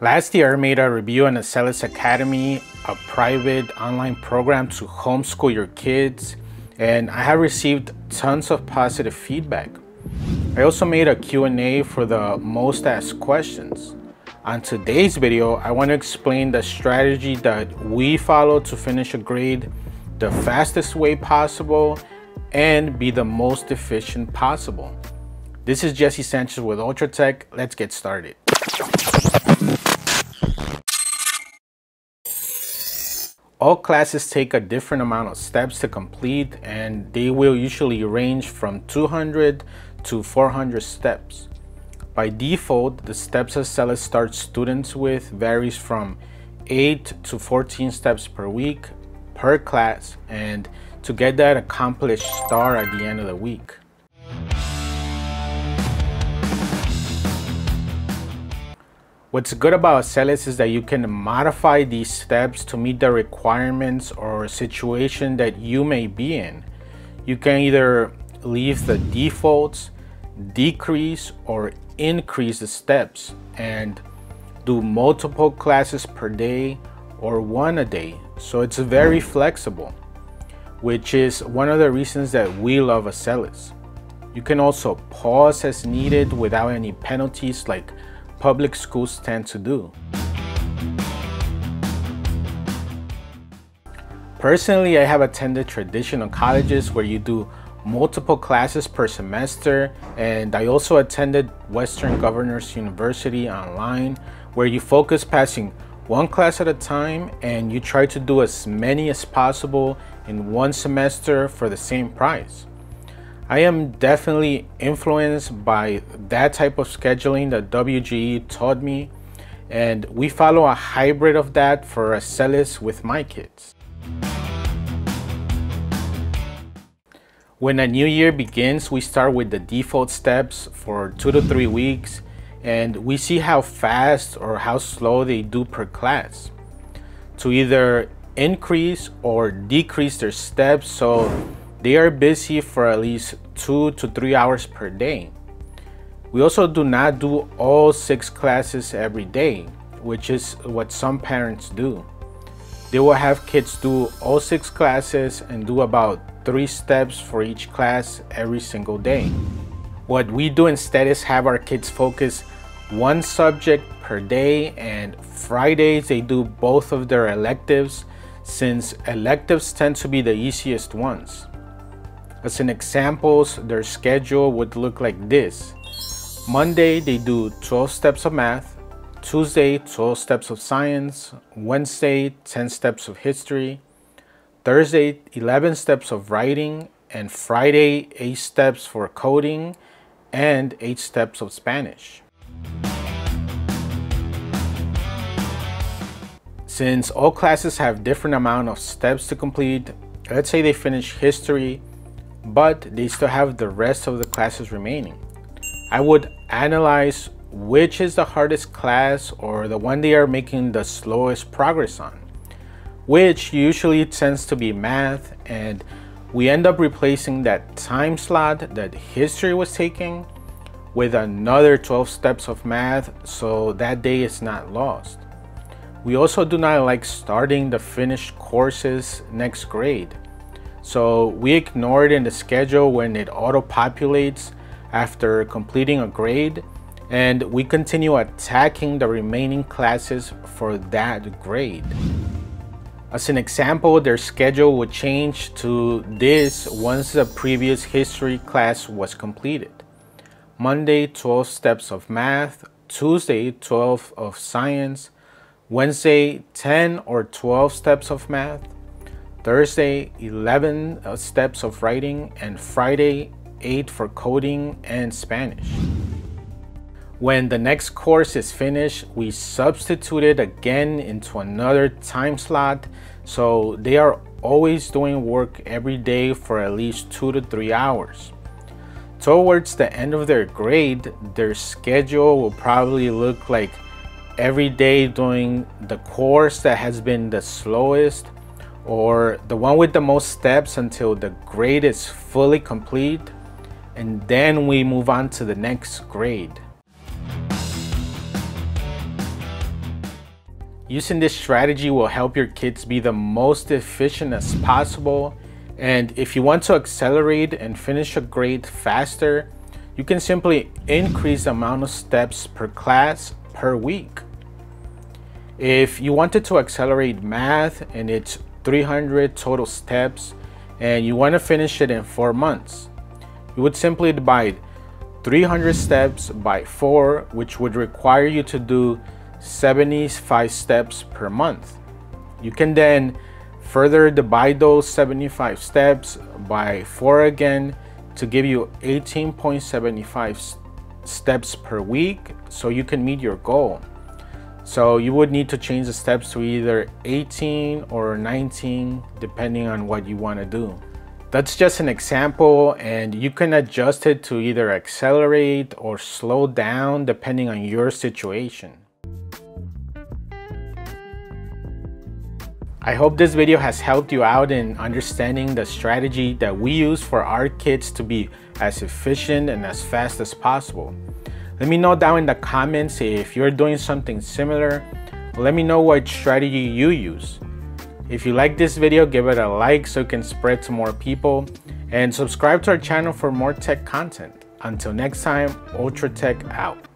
Last year, I made a review on Acellus Academy, a private online program to homeschool your kids, and I have received tons of positive feedback. I also made a Q&A for the most asked questions. On today's video, I want to explain the strategy that we follow to finish a grade the fastest way possible and be the most efficient possible. This is Jesse Sanchez with Ultratech. Let's get started. All classes take a different amount of steps to complete, and they will usually range from 200 to 400 steps. By default, the steps Acellus starts students with varies from 8 to 14 steps per week per class, and to get that accomplished star at the end of the week. What's good about Acellus is that you can modify these steps to meet the requirements or situation that you may be in. You can either leave the defaults, decrease or increase the steps, and do multiple classes per day or one a day. So it's very flexible, which is one of the reasons that we love Acellus. You can also pause as needed without any penalties like public schools tend to do. Personally, I have attended traditional colleges where you do multiple classes per semester, and I also attended Western Governors University online where you focus passing one class at a time and you try to do as many as possible in one semester for the same price. I am definitely influenced by that type of scheduling that WGE taught me, and we follow a hybrid of that for Acellus with my kids. When a new year begins, we start with the default steps for 2 to 3 weeks, and we see how fast or how slow they do per class to either increase or decrease their steps, so they are busy for at least 2 to 3 hours per day. We also do not do all 6 classes every day, which is what some parents do. They will have kids do all 6 classes and do about 3 steps for each class every single day. What we do instead is have our kids focus one subject per day, and Fridays they do both of their electives, since electives tend to be the easiest ones. As an example, their schedule would look like this. Monday, they do 12 steps of math. Tuesday, 12 steps of science. Wednesday, 10 steps of history. Thursday, 11 steps of writing. And Friday, 8 steps for coding and 8 steps of Spanish. Since all classes have different amount of steps to complete, let's say they finish history, but they still have the rest of the classes remaining. I would analyze which is the hardest class or the one they are making the slowest progress on, which usually tends to be math, and we end up replacing that time slot that history was taking with another 12 steps of math, so that day is not lost. We also do not like starting the finished courses next grade, so we ignore it in the schedule when it auto-populates after completing a grade, and we continue attacking the remaining classes for that grade. As an example, their schedule would change to this once the previous history class was completed. Monday, 12 steps of math. Tuesday, 12 of science. Wednesday, 10 or 12 steps of math. Thursday, 11 steps of writing, and Friday, 8 for coding and Spanish. When the next course is finished, we substitute it again into another time slot, so they are always doing work every day for at least 2 to 3 hours. Towards the end of their grade, their schedule will probably look like every day doing the course that has been the slowest, or the one with the most steps until the grade is fully complete, and then we move on to the next grade. Using this strategy will help your kids be the most efficient as possible. And if you want to accelerate and finish a grade faster, you can simply increase the amount of steps per class per week. If you wanted to accelerate math and it's 300 total steps and you want to finish it in 4 months, you would simply divide 300 steps by 4, which would require you to do 75 steps per month. You can then further divide those 75 steps by 4 again to give you 18.75 steps per week so you can meet your goal. So you would need to change the steps to either 18 or 19 depending on what you want to do. That's just an example, and you can adjust it to either accelerate or slow down depending on your situation. I hope this video has helped you out in understanding the strategy that we use for our kids to be as efficient and as fast as possible. Let me know down in the comments if you're doing something similar. Let me know what strategy you use. If you like this video, give it a like so it can spread to more people, and subscribe to our channel for more tech content. Until next time, Ultra Tech out.